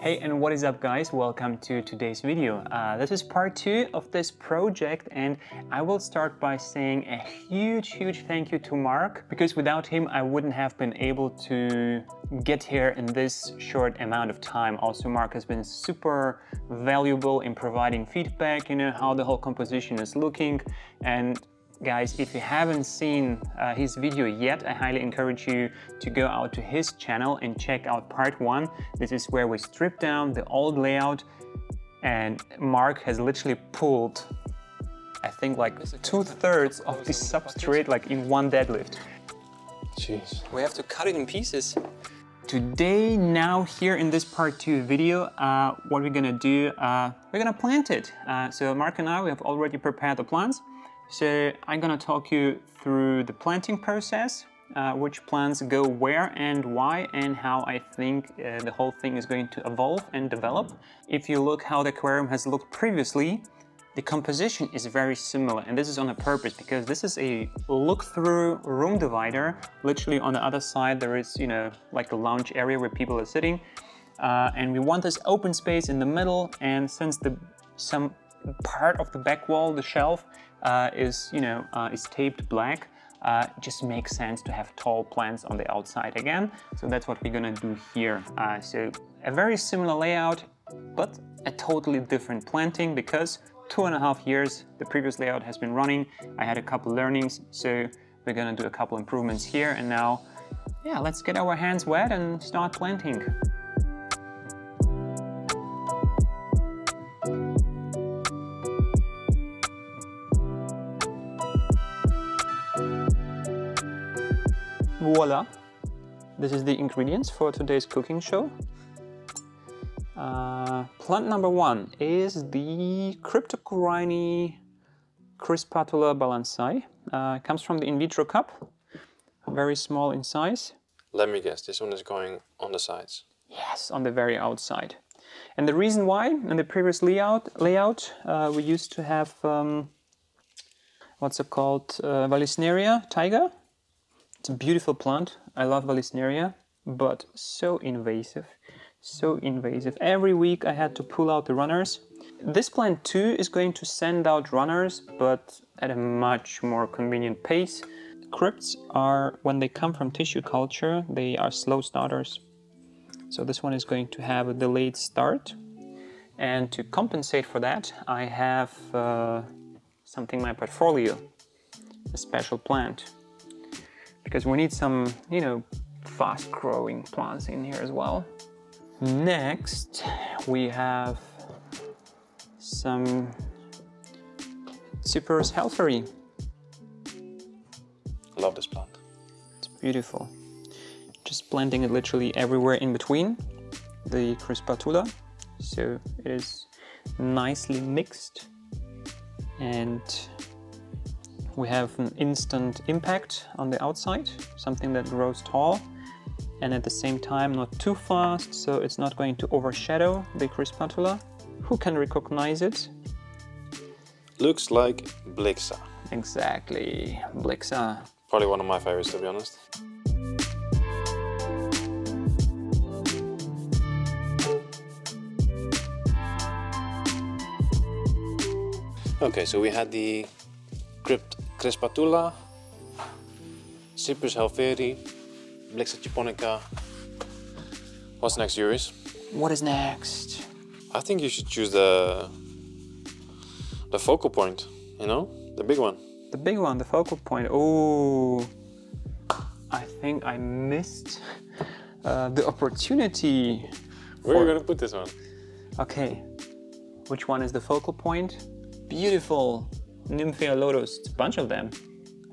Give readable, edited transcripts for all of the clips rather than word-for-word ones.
Hey, and what is up guys? Welcome to today's video. This is part 2 of this project, and I will start by saying a huge thank you to Mark, because without him I wouldn't have been able to get here in this short amount of time. Also, Mark has been super valuable in providing feedback, how the whole composition is looking. And guys, if you haven't seen his video yet, I highly encourage you to go out to his channel and check out part 1. This is where we strip down the old layout, and Mark has literally pulled, I think, like 2/3 of the substrate like in one deadlift. Jeez. We have to cut it in pieces. Today, now here in this part 2 video, what we're gonna do, we're gonna plant it. So Mark and I, we have already prepared the plants. So I'm gonna talk you through the planting process, which plants go where and why, and how I think the whole thing is going to evolve and develop. If you look how the aquarium has looked previously, the composition is very similar, and this is on a purpose because this is a look-through room divider. Literally on the other side there is, like a lounge area where people are sitting, and we want this open space in the middle. And since some part of the back wall, the shelf, is taped black, it just makes sense to have tall plants on the outside again. So that's what we're gonna do here. So a very similar layout, but a totally different planting, because 2.5 years the previous layout has been running. I had a couple learnings, so we're gonna do a couple improvements here. And now, yeah, let's get our hands wet and start planting. Voila! This is the ingredients for today's cooking show. Plant number 1 is the Cryptocoryne Crispatula balancei. Comes from the in vitro cup, very small in size. Let me guess, this one is going on the sides. Yes, on the very outside. And the reason why, in the previous layout, we used to have, what's it called, Vallisneria tiger. It's a beautiful plant. I love Vallisneria, but so invasive, so invasive. Every week I had to pull out the runners. This plant too is going to send out runners, but at a much more convenient pace. Crypts are, when they come from tissue culture, they are slow starters. So this one is going to have a delayed start. And to compensate for that, I have something in my portfolio, a special plant. Because we need some, fast-growing plants in here as well. Next, we have some Cyperus helferi. Love this plant. It's beautiful. Just planting it literally everywhere in between the Crispatula, so it is nicely mixed, and we have an instant impact on the outside, something that grows tall, and at the same time not too fast, so it's not going to overshadow the Crispatula. Who can recognize it? Looks like Blixa. Exactly, Blixa. Probably one of my favorites, to be honest. Okay, so we had the Crispatula, Cyperus helferi, Blixa japonica. What's next, Juris? What is next? I think you should choose the focal point, the big one. The big one, the focal point. Oh, I think I missed the opportunity. Where are you gonna put this one? Okay, which one is the focal point? Beautiful Nymphea lotus, it's a bunch of them.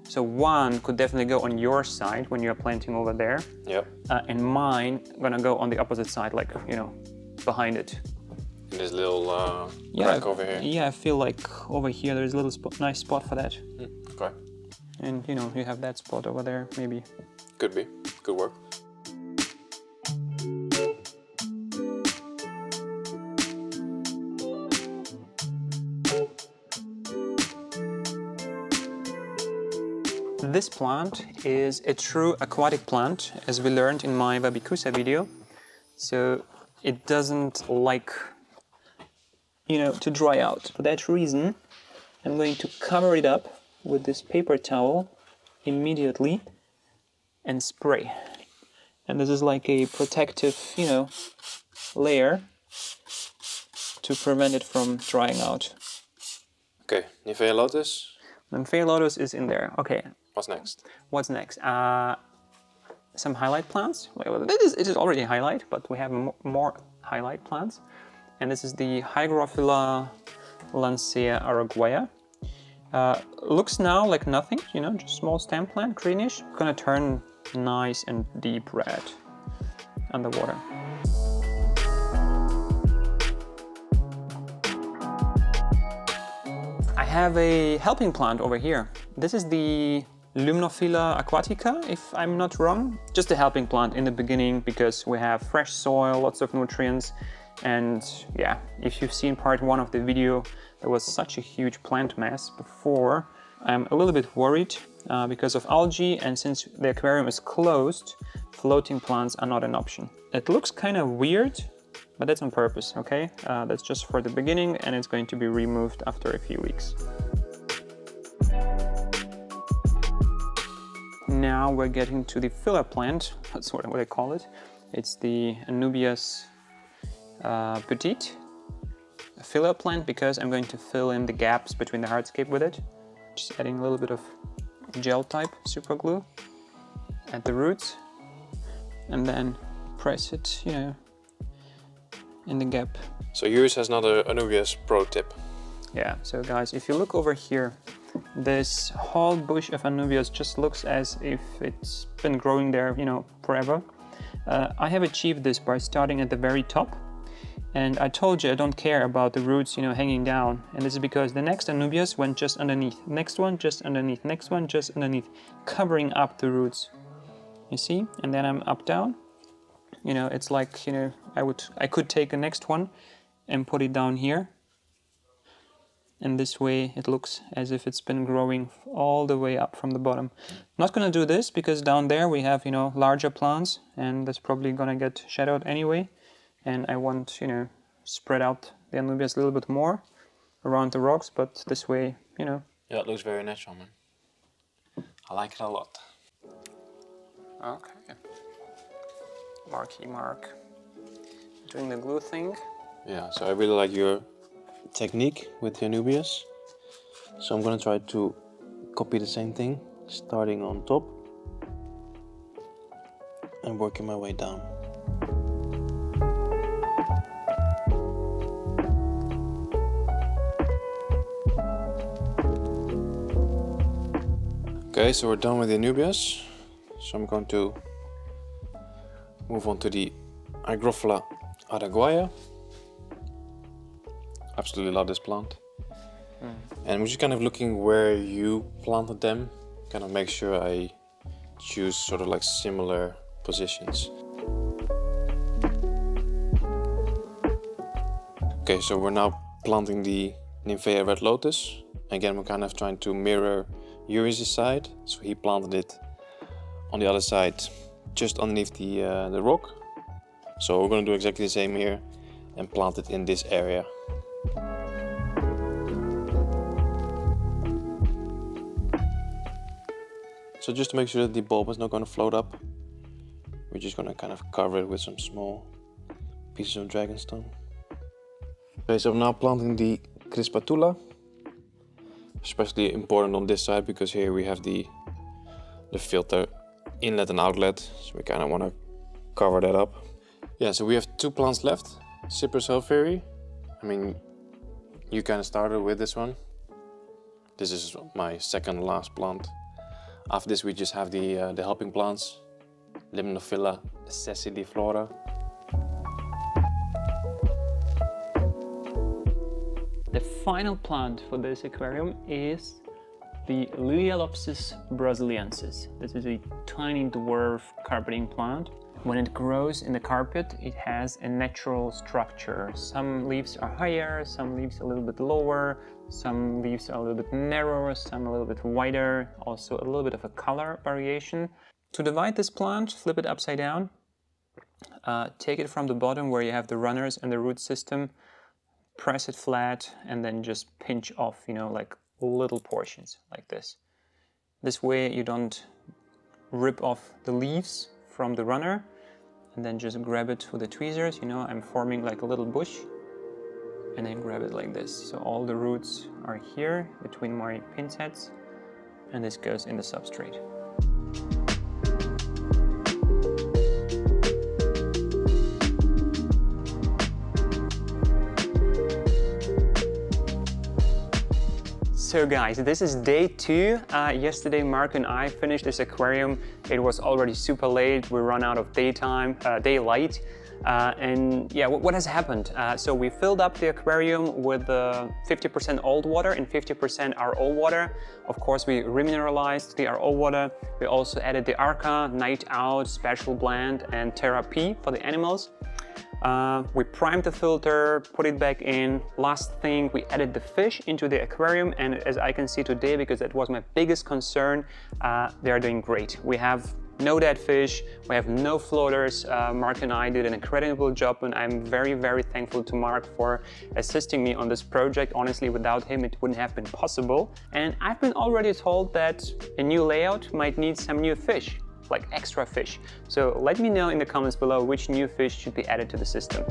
So one could definitely go on your side when you're planting over there. Yep. And mine gonna go on the opposite side, like, behind it. In this little crack over here. Yeah, I feel like over here there's a little nice spot for that. Okay. And you have that spot over there, maybe. Could be. Good work. This plant is a true aquatic plant, as we learned in my Wabicusa video. So it doesn't like, you know, to dry out. For that reason, I'm going to cover it up with this paper towel immediately and spray. And this is like a protective, you know, layer to prevent it from drying out. Okay, Nivea Lotus. Nivea Lotus is in there. Okay. What's next? What's next? Some highlight plants. Well, it is already a highlight, but we have more highlight plants. And this is the Hygrophila lancea araguaia. Looks now like nothing, you know, just small stem plant, greenish. Gonna turn nice and deep red underwater. I have a helping plant over here. This is the Limnophila aquatica, if I'm not wrong. Just a helping plant in the beginning because we have fresh soil, lots of nutrients. And yeah, if you've seen part 1 of the video, there was such a huge plant mass before. I'm a little bit worried because of algae, and since the aquarium is closed, floating plants are not an option. It looks kind of weird, but that's on purpose, okay? That's just for the beginning, and it's going to be removed after a few weeks. Now we're getting to the filler plant, that's what I call it. It's the Anubias petite, a filler plant, because I'm going to fill in the gaps between the hardscape with it. Just adding a little bit of gel type super glue at the roots, and then press it, you know, in the gap. So yours has another Anubias pro tip. Yeah, so guys, if you look over here, this whole bush of Anubias just looks as if it's been growing there, you know, forever. I have achieved this by starting at the very top. And I told you I don't care about the roots, you know, hanging down. And this is because the next Anubias went just underneath. Next one just underneath. Next one just underneath. Covering up the roots. You see? And then I'm up down. You know, it's like, you know, I could take the next one and put it down here. And this way it looks as if it's been growing all the way up from the bottom. I'm not gonna do this because down there we have, you know, larger plants, and that's probably gonna get shadowed anyway. And I want, you know, spread out the Anubias a little bit more around the rocks, but this way, you know. Yeah, it looks very natural, man. I like it a lot. Okay. Marky Mark. Doing the glue thing. Yeah, so I really like your technique with the Anubias. So I'm gonna try to copy the same thing, starting on top and working my way down. Okay, so we're done with the Anubias. So I'm going to move on to the Hygrophila araguaia. Absolutely love this plant. And I'm just kind of looking where you planted them, kind of make sure I choose sort of like similar positions. Okay, so we're now planting the Nivea Red Lotus. Again, we're kind of trying to mirror Yuri's side, so he planted it on the other side, just underneath the rock. So we're going to do exactly the same here and plant it in this area. So just to make sure that the bulb is not going to float up, we're just going to kind of cover it with some small pieces of dragonstone. Okay, so I'm now planting the Crispatula. Especially important on this side because here we have the filter inlet and outlet, so we kind of want to cover that up. Yeah, so we have 2 plants left. Cyprus Helferi. I mean, you kind of started with this one. This is my second last plant. After this we just have the helping plants, Limnophila sessiliflora. The final plant for this aquarium is the Lilialopsis brasiliensis. This is a tiny dwarf carpeting plant. When it grows in the carpet, it has a natural structure. Some leaves are higher, some leaves a little bit lower, some leaves are a little bit narrower, some a little bit wider, also a little bit of a color variation. To divide this plant, flip it upside down, take it from the bottom where you have the runners and the root system, press it flat, and then just pinch off, you know, like little portions like this. This way you don't rip off the leaves from the runner, and then just grab it with the tweezers. You know, I'm forming like a little bush, and then grab it like this. So all the roots are here between my pincettes, and this goes in the substrate. So guys, this is day 2. Yesterday Mark and I finished this aquarium. It was already super late. We ran out of daylight. And yeah, what has happened? So we filled up the aquarium with 50% old water and 50% RO water. Of course, we remineralized the RO water. We also added the Arca, Night Out, Special Blend, and Terra P for the animals. We primed the filter, put it back in. Last thing, we added the fish into the aquarium, and as I can see today, because that was my biggest concern, they are doing great. We have no dead fish, we have no floaters. Mark and I did an incredible job, and I'm very, very thankful to Mark for assisting me on this project. Honestly, without him, it wouldn't have been possible. And I've been already told that a new layout might need some new fish, like extra fish. So let me know in the comments below which new fish should be added to the system.